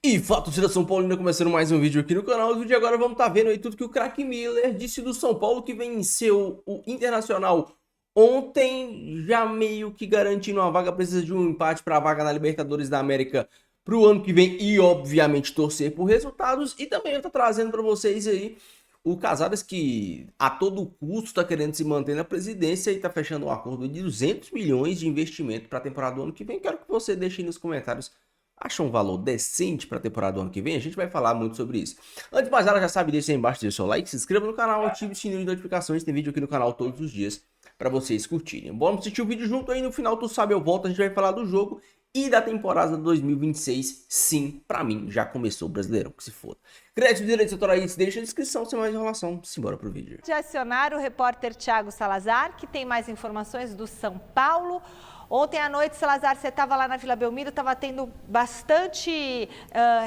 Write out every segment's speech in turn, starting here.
E fala, torcida São Paulina, começando mais um vídeo aqui no canal. No vídeo de agora vamos estar vendo aí tudo que o craque Miller disse do São Paulo, que venceu o Internacional ontem, já meio que garantindo uma vaga. Precisa de um empate para a vaga na Libertadores da América para o ano que vem e obviamente torcer por resultados. E também eu tô trazendo para vocês aí o Casares, que a todo custo está querendo se manter na presidência e está fechando um acordo de 200 milhões de investimento para a temporada do ano que vem. Quero que você deixe aí nos comentários. Acha um valor decente para a temporada do ano que vem? A gente vai falar muito sobre isso. Antes de mais nada, já sabe, deixa aí embaixo, deixa o seu like, se inscreva no canal, ative o sininho de notificações. Tem vídeo aqui no canal todos os dias para vocês curtirem. Vamos assistir o vídeo junto aí, no final tu sabe eu volto, a gente vai falar do jogo e da temporada 2026. Sim, para mim, já começou o Brasileirão, que se foda. Crédito de direitos autorais, deixa a descrição, sem mais enrolação. Simbora pro vídeo. De acionar o repórter Thiago Salazar, que tem mais informações do São Paulo. Ontem à noite, Salazar, você estava lá na Vila Belmiro, estava tendo bastante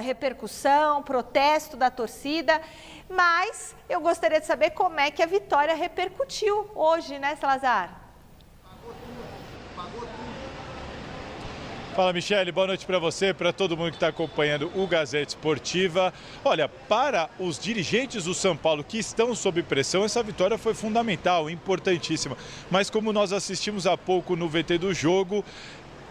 repercussão, protesto da torcida, mas eu gostaria de saber como é que a vitória repercutiu hoje, né, Salazar? Fala, Michele, boa noite para você, para todo mundo que está acompanhando o Gazeta Esportiva. Olha, para os dirigentes do São Paulo que estão sob pressão, essa vitória foi fundamental, importantíssima. Mas como nós assistimos há pouco no VT do jogo,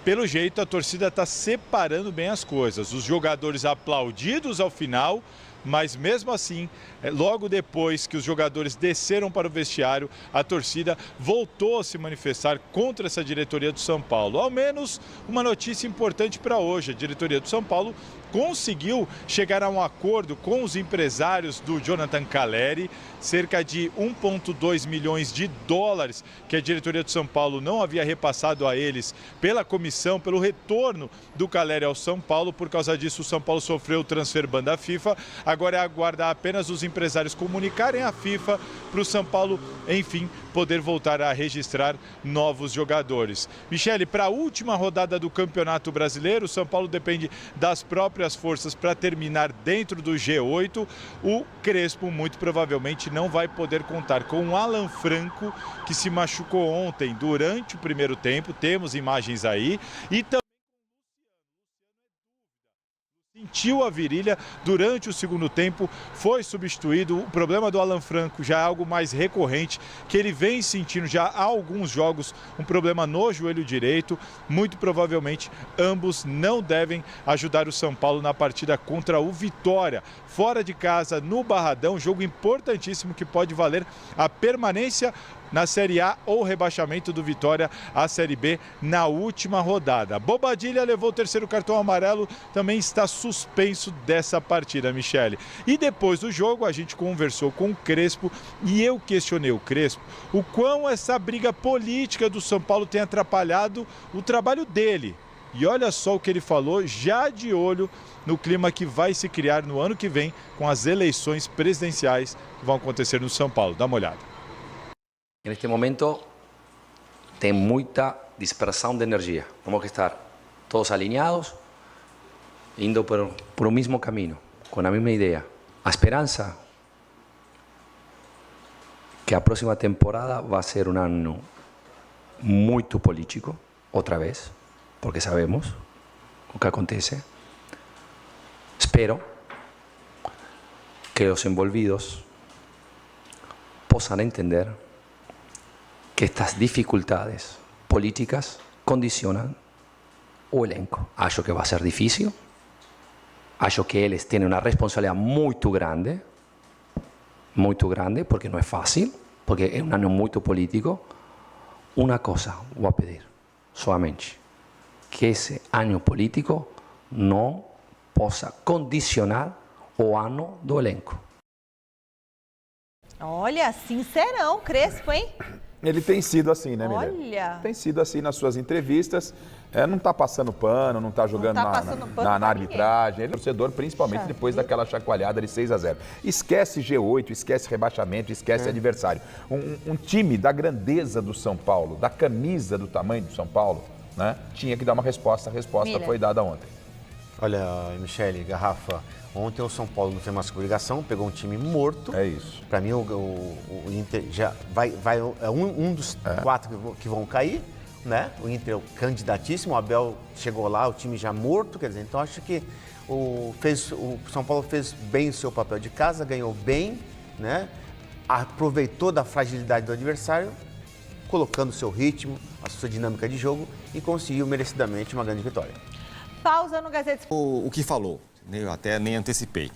pelo jeito a torcida está separando bem as coisas. Os jogadores aplaudidos ao final, mas mesmo assim, logo depois que os jogadores desceram para o vestiário, a torcida voltou a se manifestar contra essa diretoria do São Paulo. Ao menos uma notícia importante para hoje: a diretoria do São Paulo conseguiu chegar a um acordo com os empresários do Jonathan Calleri, cerca de 1,2 milhões de dólares que a diretoria do São Paulo não havia repassado a eles pela comissão, pelo retorno do Calleri ao São Paulo. Por causa disso, o São Paulo sofreu o transfer ban da FIFA. Agora é aguardar apenas os empresários comunicarem à FIFA para o São Paulo, enfim, poder voltar a registrar novos jogadores. Michele, para a última rodada do Campeonato Brasileiro, o São Paulo depende das próprias forças para terminar dentro do G8. O Crespo muito provavelmente não vai poder contar com o Alan Franco, que se machucou ontem durante o primeiro tempo. Temos imagens aí. E também sentiu a virilha durante o segundo tempo, foi substituído. O problema do Alan Franco já é algo mais recorrente, que ele vem sentindo já há alguns jogos um problema no joelho direito. Muito provavelmente ambos não devem ajudar o São Paulo na partida contra o Vitória, fora de casa no Barradão, jogo importantíssimo que pode valer a permanência na Série A ou rebaixamento do Vitória à Série B na última rodada. Bobadilha levou o terceiro cartão amarelo, também está suspenso dessa partida, Michele. E depois do jogo a gente conversou com o Crespo e eu questionei o Crespo o quão essa briga política do São Paulo tem atrapalhado o trabalho dele. E olha só o que ele falou, já de olho no clima que vai se criar no ano que vem com as eleições presidenciais que vão acontecer no São Paulo. Dá uma olhada. En este momento tem muita dispersão de energia. Temos que estar todos alinhados, indo por o mesmo caminho, com a mesma ideia. A esperança que a próxima temporada vai ser um ano muito político, outra vez, porque sabemos o que acontece. Espero que os envolvidos possam entender que estas dificultades políticas condicionan o elenco. Acho que va a ser difícil. Acho que eles têm uma responsabilidade muito grande, porque não é fácil, porque é um ano muito político. Uma coisa vou pedir, somente, que esse ano político não possa condicionar o ano do elenco. Olha, sincerão, Crespo, hein? Ele tem sido assim, né, Miller? Olha! Tem sido assim nas suas entrevistas. Não está passando pano, não está jogando na arbitragem. Ele é torcedor, principalmente depois daquela chacoalhada de 6-0. Esquece G8, esquece rebaixamento, esquece adversário. Um time da grandeza do São Paulo, da camisa do tamanho do São Paulo, né, tinha que dar uma resposta. A resposta Miller. foi dada ontem. Olha, Michele, Garrafa, ontem o São Paulo não fez mais obrigação, pegou um time morto. É isso. Para mim, o Inter já é um dos quatro que vão cair, né? O Inter é o candidatíssimo, o Abel chegou lá, o time já morto, quer dizer, então acho que O São Paulo fez bem o seu papel de casa, ganhou bem, né? Aproveitou da fragilidade do adversário, colocando o seu ritmo, a sua dinâmica de jogo e conseguiu merecidamente uma grande vitória. Pausa no Gazeta Esportiva. O que falou, eu até nem antecipei.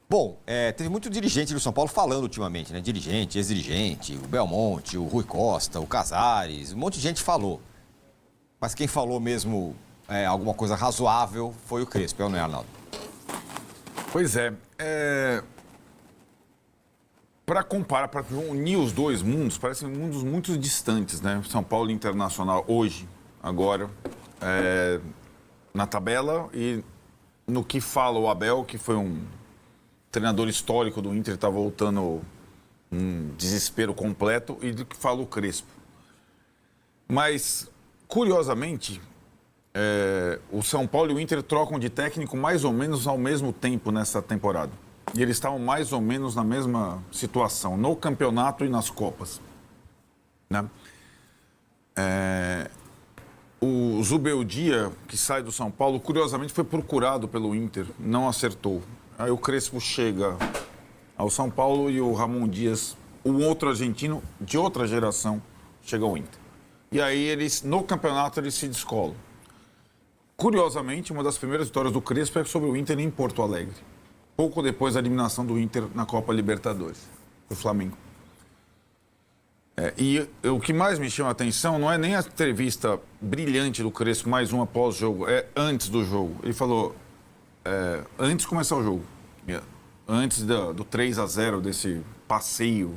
Bom, teve muito dirigente do São Paulo falando ultimamente, né? Dirigente, ex-dirigente, o Belmonte, o Rui Costa, o Casares, um monte de gente falou. Mas quem falou mesmo alguma coisa razoável foi o Crespo, não é, Arnaldo? Pois é. Para comparar, para unir os dois mundos, parecem mundos muito distantes, né? São Paulo Internacional hoje, agora, na tabela e no que fala o Abel, que foi um treinador histórico do Inter, está voltando um desespero completo, e do que fala o Crespo. Mas, curiosamente, o São Paulo e o Inter trocam de técnico mais ou menos ao mesmo tempo nessa temporada. E eles estavam mais ou menos na mesma situação, no campeonato e nas Copas. Né? O Zubeldia, que sai do São Paulo, curiosamente foi procurado pelo Inter, não acertou. Aí o Crespo chega ao São Paulo e o Ramon Dias, um outro argentino de outra geração, chega ao Inter. E aí eles, no campeonato, eles se descolam. Curiosamente, uma das primeiras vitórias do Crespo é sobre o Inter em Porto Alegre. Pouco depois da eliminação do Inter na Copa Libertadores, do Flamengo. E o que mais me chama a atenção não é nem a entrevista brilhante do Crespo, mais uma pós-jogo, é antes do jogo. Ele falou, antes de começar o jogo, antes do 3-0, desse passeio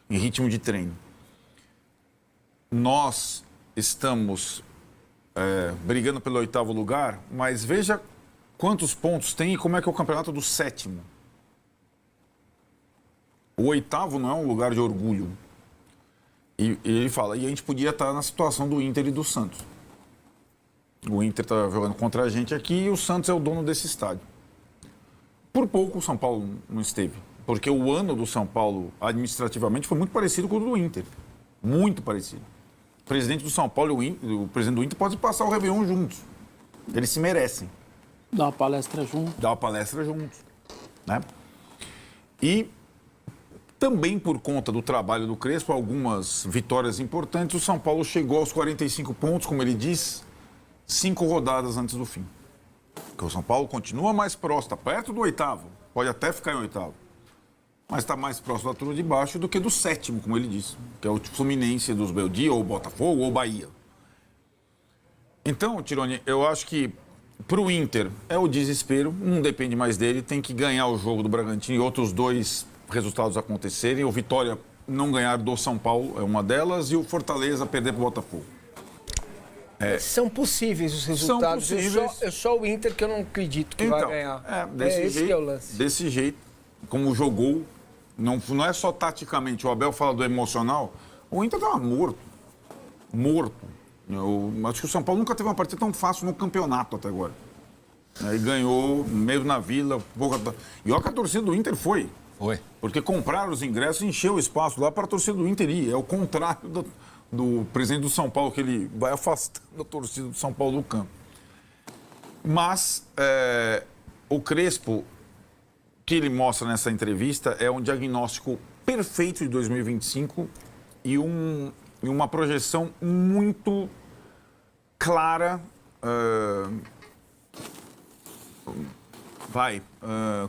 em ritmo de treino. Nós estamos brigando pelo 8º lugar, mas veja quantos pontos tem e como é que é o campeonato do 7º. O 8º não é um lugar de orgulho. E ele fala, e a gente podia estar na situação do Inter e do Santos. O Inter está jogando contra a gente aqui e o Santos é o dono desse estádio. Por pouco o São Paulo não esteve, porque o ano do São Paulo, administrativamente, foi muito parecido com o do Inter. Muito parecido. O presidente do São Paulo e o presidente do Inter podem passar o Réveillon juntos. Eles se merecem. Dá uma palestra juntos. Né? E também por conta do trabalho do Crespo, algumas vitórias importantes, o São Paulo chegou aos 45 pontos, como ele diz, 5 rodadas antes do fim. Porque o São Paulo continua mais próximo, está perto do 8º, pode até ficar em 8º, mas está mais próximo da turma de baixo do que do 7º, como ele disse, que é o Fluminense dos Beldia, ou Botafogo, ou Bahia. Então, Tironi, eu acho que para o Inter é o desespero, não depende mais dele, tem que ganhar o jogo do Bragantino e outros 2 resultados acontecerem. O Vitória não ganhar do São Paulo é uma delas e o Fortaleza perder para o Botafogo. São possíveis os resultados. São possíveis. É só o Inter que eu não acredito que vai ganhar. Desse jeito, que é o lance. Desse jeito, como jogou, não é só taticamente. O Abel fala do emocional. O Inter estava morto. Eu acho que o São Paulo nunca teve uma partida tão fácil no campeonato até agora. E ganhou, meio na Vila. E olha que a torcida do Inter foi. Porque compraram os ingressos e encheu o espaço lá para a torcida do Inter ir. É o contrário do presidente do São Paulo, que ele vai afastando a torcida do São Paulo do campo. Mas o Crespo, que ele mostra nessa entrevista, é um diagnóstico perfeito de 2025 e uma projeção muito clara,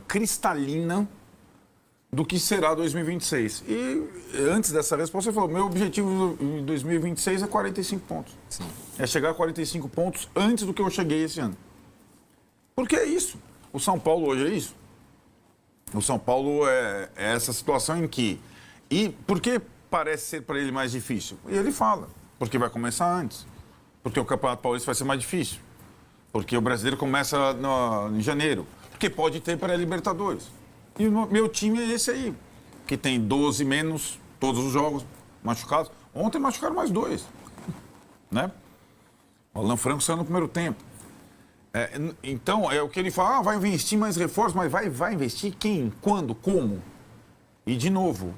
cristalina, do que será 2026. E antes dessa resposta, você falou, meu objetivo em 2026 é 45 pontos. Sim. É chegar a 45 pontos antes do que eu cheguei esse ano. Porque é isso. O São Paulo hoje é isso. O São Paulo é essa situação em que... E por que parece ser para ele mais difícil? E ele fala, porque vai começar antes. Porque o Campeonato Paulista vai ser mais difícil. Porque o Brasileiro começa em janeiro. Porque pode ter pré-Libertadores. E o meu time é esse aí, que tem 12 menos, todos os jogos machucados. Ontem machucaram mais 2, né? O Alan Franco saiu no primeiro tempo. Então, é o que ele fala, vai investir mais reforços, mas vai investir quem, quando, como? E, de novo,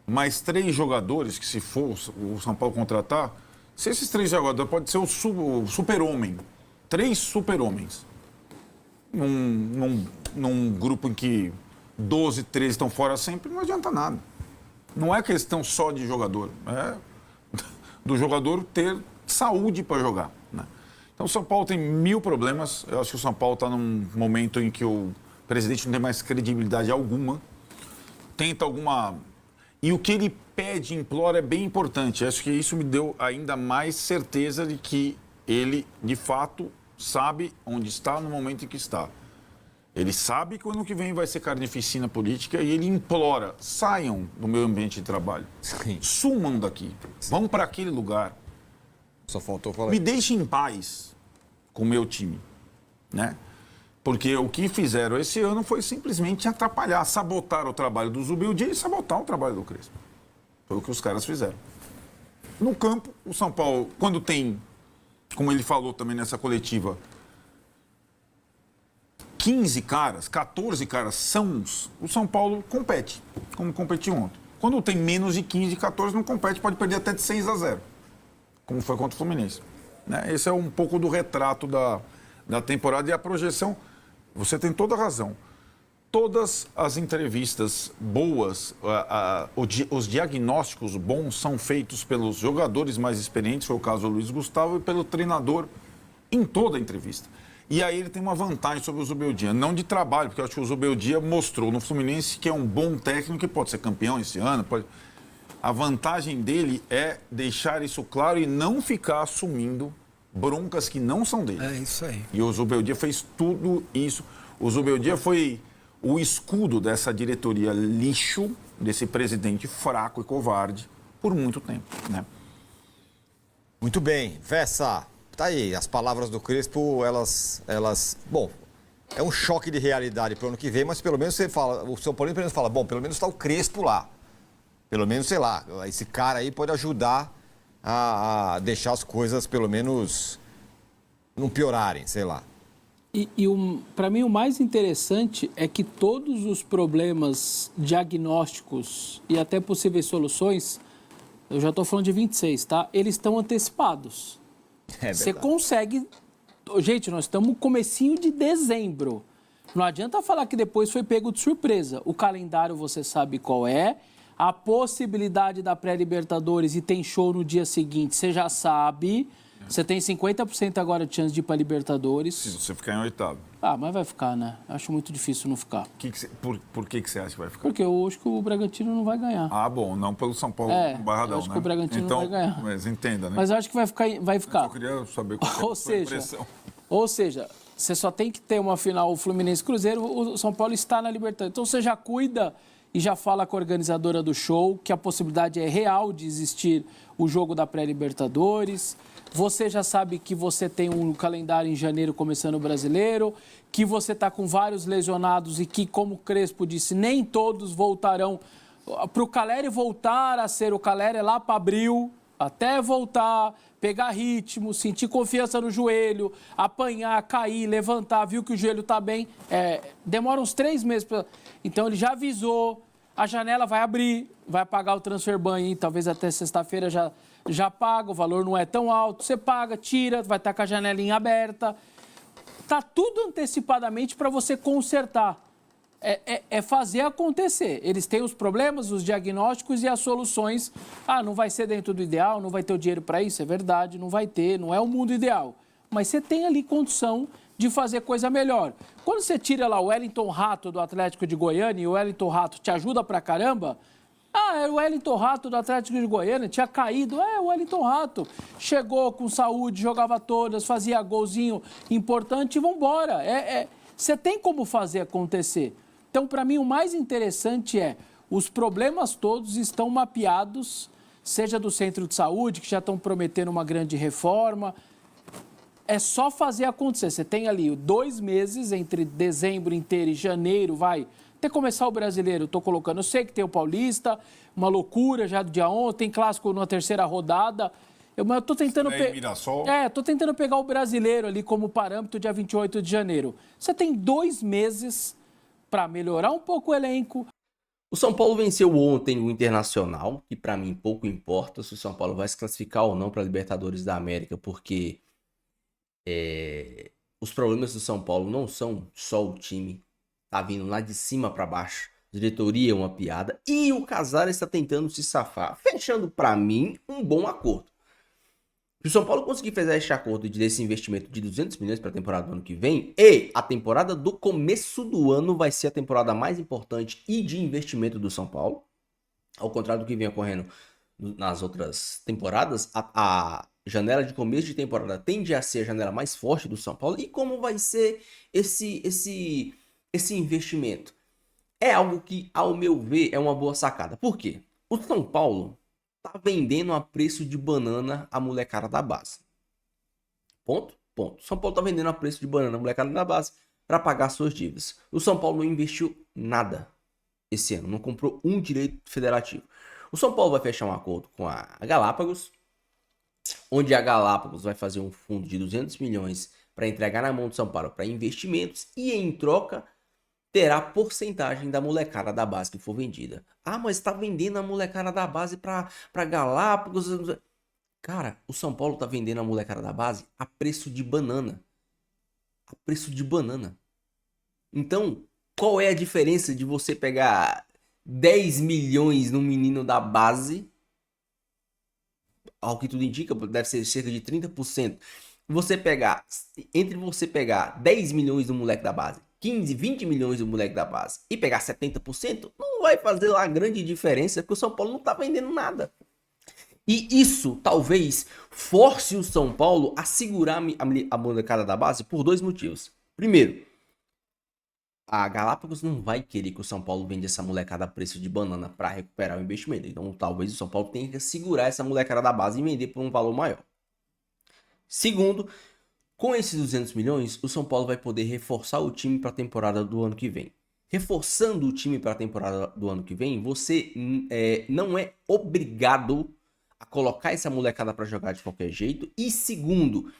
mais 3 jogadores que, se for o São Paulo contratar, se esses 3 jogadores, pode ser o super-homem, 3 super-homens. num grupo em que 12, 13 estão fora sempre, não adianta nada. Não é questão só de jogador, é do jogador ter saúde para jogar, né? Então o São Paulo tem 1000 problemas. Eu acho que o São Paulo está num momento em que o presidente não tem mais credibilidade alguma. Tenta alguma... E o que ele pede, implora, é bem importante. Eu acho que isso me deu ainda mais certeza de que ele, de fato, sabe onde está no momento em que está. Ele sabe que o ano que vem vai ser carnificina política e ele implora, saiam do meu ambiente de trabalho. Sim. Sumam daqui. Vão para aquele lugar. Só faltou falar. Me deixem em paz com o meu time, né? Porque o que fizeram esse ano foi simplesmente atrapalhar, sabotar o trabalho do Zubeldia e sabotar o trabalho do Crespo. Foi o que os caras fizeram. No campo, o São Paulo, quando tem, como ele falou também nessa coletiva, 15 caras, 14 caras sãos, o São Paulo compete, como competiu ontem. Quando tem menos de 15, 14 não compete, pode perder até de 6-0, como foi contra o Fluminense, né? Esse é um pouco do retrato da temporada e a projeção. Você tem toda a razão. Todas as entrevistas boas, os diagnósticos bons são feitos pelos jogadores mais experientes, foi o caso do Luiz Gustavo, e pelo treinador em toda a entrevista. E aí ele tem uma vantagem sobre o Zubeldia, não de trabalho, porque eu acho que o Zubeldia mostrou no Fluminense que é um bom técnico e pode ser campeão esse ano. A vantagem dele é deixar isso claro e não ficar assumindo broncas que não são dele. É isso aí. E o Zubeldia fez tudo isso. O Zubeldia foi o escudo dessa diretoria lixo, desse presidente fraco e covarde, por muito tempo, né? Muito bem. Vessa, tá aí. As palavras do Crespo, elas... Bom, é um choque de realidade para o ano que vem, mas pelo menos você fala... O São Paulo pelo menos fala, bom, pelo menos está o Crespo lá. Pelo menos, sei lá, esse cara aí pode ajudar a deixar as coisas, pelo menos, não piorarem, sei lá. Para mim, o mais interessante é que todos os problemas diagnósticos e até possíveis soluções, eu já estou falando de 26, tá? Eles estão antecipados. Você consegue... Gente, nós estamos no comecinho de dezembro. Não adianta falar que depois foi pego de surpresa. O calendário você sabe qual é. A possibilidade da pré-Libertadores e tem show no dia seguinte, você já sabe. Você tem 50% agora de chance de ir para Libertadores. Se você ficar em oitavo. Ah, mas vai ficar, né? Acho muito difícil não ficar. Por que você acha que vai ficar? Porque eu acho que o Bragantino não vai ganhar. Ah, bom, não pelo São Paulo Barradão, eu acho né? que o Bragantino então, não vai ganhar. Mas entenda, né? Mas eu acho que vai ficar. Eu queria saber qual é a sua impressão. Ou seja, você só tem que ter uma final Fluminense-Cruzeiro, o São Paulo está na Libertadores. Então você já cuida e já fala com a organizadora do show que a possibilidade é real de existir o jogo da pré-Libertadores. Você já sabe que você tem um calendário em janeiro começando o Brasileiro, que você está com vários lesionados e que, como o Crespo disse, nem todos voltarão. Para o Caleri voltar a ser o Caleri é lá para abril, até voltar, pegar ritmo, sentir confiança no joelho, apanhar, cair, levantar, viu que o joelho está bem. Demora uns 3 meses. Então ele já avisou, a janela vai abrir, vai pagar o transfer ban, talvez até sexta-feira já paga, o valor não é tão alto, você paga, tira, vai estar com a janelinha aberta. Está tudo antecipadamente para você consertar. É fazer acontecer. Eles têm os problemas, os diagnósticos e as soluções. Ah, não vai ser dentro do ideal, não vai ter o dinheiro para isso, é verdade, não vai ter, não é o mundo ideal. Mas você tem ali condição de fazer coisa melhor. Quando você tira lá o Wellington Rato do Atlético de Goiânia e o Wellington Rato te ajuda pra caramba... era o Wellington Rato do Atlético de Goiânia, tinha caído. O Wellington Rato chegou com saúde, jogava todas, fazia golzinho importante e vambora. Você tem como fazer acontecer. Então, para mim, o mais interessante os problemas todos estão mapeados, seja do centro de saúde, que já estão prometendo uma grande reforma. É só fazer acontecer. Você tem ali 2 meses, entre dezembro inteiro e janeiro, até começar o Brasileiro, estou colocando. Eu sei que tem o Paulista, uma loucura já do dia 11, tem clássico na 3ª rodada. Mas eu estou tentando... estou tentando pegar o Brasileiro ali como parâmetro dia 28 de janeiro. Você tem 2 meses para melhorar um pouco o elenco. O São Paulo venceu ontem o Internacional, que para mim pouco importa se o São Paulo vai se classificar ou não para a Libertadores da América, porque os problemas do São Paulo não são só o time, tá vindo lá de cima para baixo. Diretoria é uma piada e o Casares está tentando se safar, fechando para mim um bom acordo. Se o São Paulo conseguir fazer esse acordo desse investimento de 200 milhões para a temporada do ano que vem, e a temporada do começo do ano vai ser a temporada mais importante e de investimento do São Paulo, ao contrário do que vinha ocorrendo nas outras temporadas, a janela de começo de temporada tende a ser a janela mais forte do São Paulo. E como vai ser esse investimento? É algo que, ao meu ver, é uma boa sacada. Por quê? O São Paulo tá vendendo a preço de banana a molecada da base. Ponto. O São Paulo tá vendendo a preço de banana a molecada da base para pagar suas dívidas. O São Paulo não investiu nada esse ano, não comprou um direito federativo. O São Paulo vai fechar um acordo com a Galápagos, onde a Galápagos vai fazer um fundo de 200 milhões para entregar na mão do São Paulo para investimentos e, em troca, terá porcentagem da molecada da base que for vendida. Ah, mas está vendendo a molecada da base para Galápagos. Cara, o São Paulo está vendendo a molecada da base a preço de banana. A preço de banana. Então, qual é a diferença de você pegar 10 milhões no menino da base? Ao que tudo indica, deve ser cerca de 30%. Entre você pegar 10 milhões do moleque da base, 15, 20 milhões do moleque da base e pegar 70%, não vai fazer lá grande diferença, porque o São Paulo não tá vendendo nada. E isso talvez force o São Paulo a segurar a molecada da base por dois motivos. Primeiro, a Galápagos não vai querer que o São Paulo venda essa molecada a preço de banana para recuperar o investimento. Então talvez o São Paulo tenha que segurar essa molecada da base e vender por um valor maior. Segundo, com esses 200 milhões, o São Paulo vai poder reforçar o time para a temporada do ano que vem. Reforçando o time para a temporada do ano que vem, você não é obrigado a colocar essa molecada para jogar de qualquer jeito. E segundo,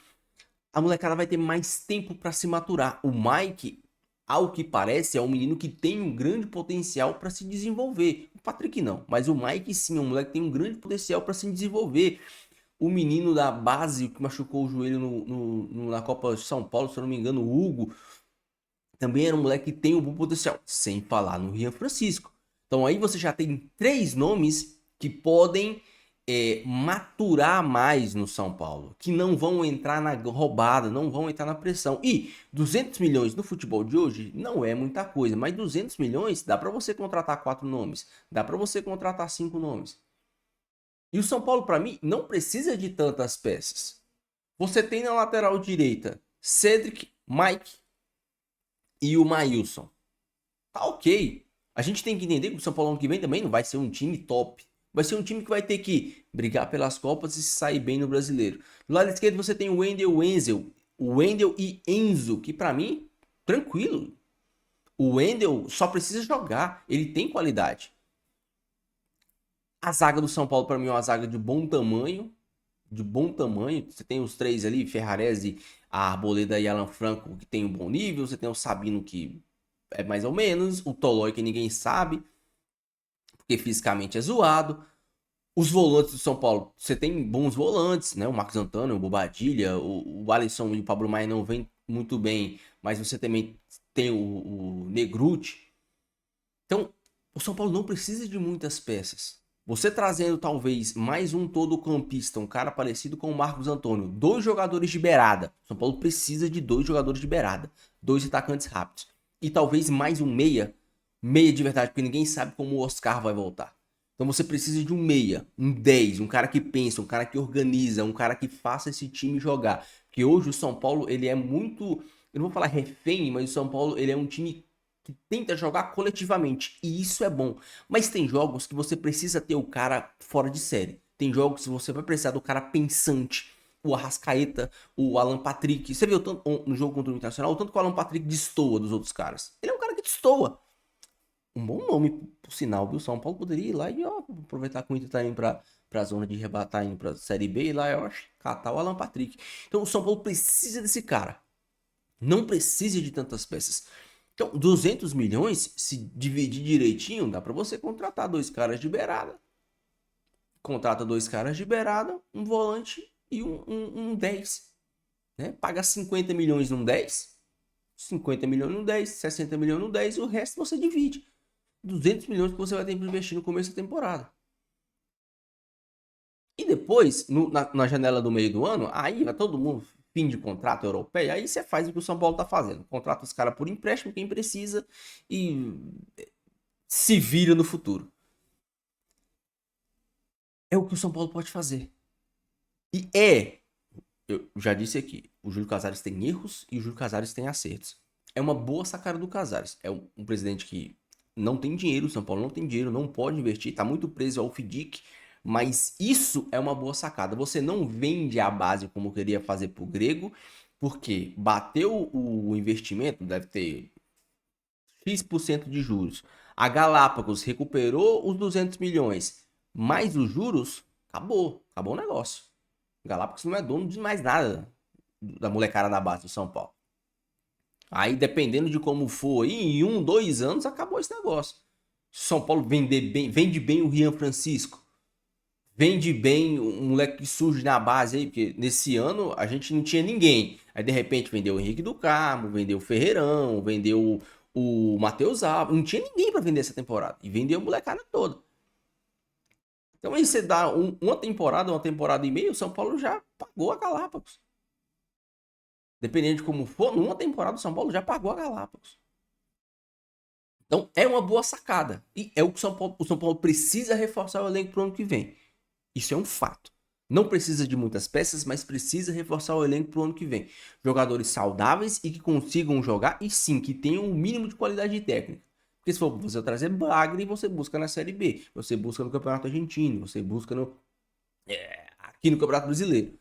a molecada vai ter mais tempo para se maturar. O Mike, ao que parece, é um menino que tem um grande potencial para se desenvolver. O Patrick não, mas o Mike sim, é um moleque que tem um grande potencial para se desenvolver. O menino da base que machucou o joelho na Copa de São Paulo, se eu não me engano, o Hugo, também era um moleque que tem um bom potencial, sem falar no Rian Francisco. Então aí você já tem 3 nomes que podem maturar mais no São Paulo, que não vão entrar na roubada, não vão entrar na pressão. E 200 milhões no futebol de hoje não é muita coisa, mas 200 milhões dá para você contratar 4 nomes, dá para você contratar 5 nomes. E o São Paulo, para mim, não precisa de tantas peças. Você tem na lateral direita Cedric, Mike e o Maílson. Tá ok. A gente tem que entender que o São Paulo ano que vem também não vai ser um time top. Vai ser um time que vai ter que brigar pelas Copas e se sair bem no Brasileiro. Do lado esquerdo você tem o Wendel e Enzo, que para mim, tranquilo. O Wendel só precisa jogar, ele tem qualidade. A zaga do São Paulo, para mim, é uma zaga de bom tamanho. Você tem os 3 ali, Ferrarese, a Arboleda e Alan Franco, que tem um bom nível. Você tem o Sabino, que é mais ou menos. O Tolói, que ninguém sabe, porque fisicamente é zoado. Os volantes do São Paulo, você tem bons volantes, né? O Marcos Antônio, o Bobadilha, o Alisson e o Pablo Maia não vem muito bem, mas você também tem o Negruti. Então, o São Paulo não precisa de muitas peças. Você trazendo talvez mais um todo-campista, um cara parecido com o Marcos Antônio, 2 jogadores de beirada. O São Paulo precisa de 2 jogadores de beirada, 2 atacantes rápidos. E talvez mais um meia de verdade, porque ninguém sabe como o Oscar vai voltar. Então você precisa de um meia, um 10, um cara que pensa, um cara que organiza, um cara que faça esse time jogar. Porque hoje o São Paulo, ele é muito, eu não vou falar refém, mas o São Paulo, ele é um time que tenta jogar coletivamente, e isso é bom. Mas tem jogos que você precisa ter o cara fora de série. Tem jogos que você vai precisar do cara pensante. O Arrascaeta, o Alan Patrick. Você viu tanto, no jogo contra o Internacional, o tanto que o Alan Patrick destoa dos outros caras. Ele é um cara que destoa. Um bom nome, por sinal, viu? O São Paulo poderia ir lá e aproveitar que o Inter tá indo pra zona de rebatar, indo pra Série B, e lá eu acho catar o Alan Patrick. Então o São Paulo precisa desse cara. Não precisa de tantas peças. Então, 200 milhões, se dividir direitinho, dá para você contratar 2 caras de beirada. Contrata 2 caras de beirada, um volante e um 10. né? Paga 50 milhões num 10, 50 milhões num 10, 60 milhões num 10, e o resto você divide. 200 milhões que você vai ter para investir no começo da temporada. E depois, na janela do meio do ano, aí vai todo mundo, fim de contrato europeu, aí você faz o que o São Paulo tá fazendo. Contrata os caras por empréstimo, quem precisa, e se vira no futuro. É o que o São Paulo pode fazer. E eu já disse aqui, o Júlio Casares tem erros e o Júlio Casares tem acertos. É uma boa sacada do Casares. É um presidente que não tem dinheiro, o São Paulo não tem dinheiro, não pode investir, tá muito preso ao FDIC, mas isso é uma boa sacada. Você não vende a base como queria fazer pro Grego, porque bateu o investimento, deve ter X% de juros. A Galápagos recuperou os 200 milhões, mais os juros, acabou o negócio. Galápagos não é dono de mais nada da molecada da base do São Paulo. Aí, dependendo de como for, aí, em 1, 2 anos, acabou esse negócio. São Paulo vende bem o Rian Francisco. Vende bem um moleque que surge na base aí, porque nesse ano a gente não tinha ninguém. Aí, de repente, vendeu o Henrique do Carmo, vendeu o Ferreirão, vendeu o Matheus Alves. Não tinha ninguém para vender essa temporada. E vendeu a molecada toda. Então, aí você dá uma temporada e meia, o São Paulo já pagou a Galápagos. Dependendo de como for, numa temporada o São Paulo já pagou a Galápagos. Então é uma boa sacada. E é o que o São Paulo precisa reforçar o elenco para o ano que vem. Isso é um fato. Não precisa de muitas peças, mas precisa reforçar o elenco para o ano que vem. Jogadores saudáveis e que consigam jogar, e sim, que tenham um mínimo de qualidade técnica. Porque se for você trazer bagre, você busca na Série B. Você busca no Campeonato Argentino. Você busca aqui no Campeonato Brasileiro.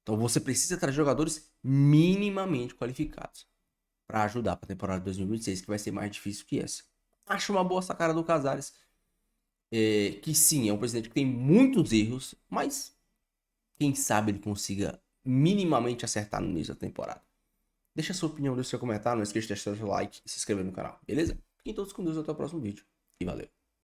Então você precisa trazer jogadores minimamente qualificados para ajudar para a temporada de 2026, que vai ser mais difícil que essa. Acho uma boa sacada do Casares, que sim, é um presidente que tem muitos erros, mas quem sabe ele consiga minimamente acertar no início da temporada. Deixa a sua opinião, deixa seu comentário, não esqueça de deixar seu like e se inscrever no canal, beleza? Fiquem todos com Deus, até o próximo vídeo e valeu!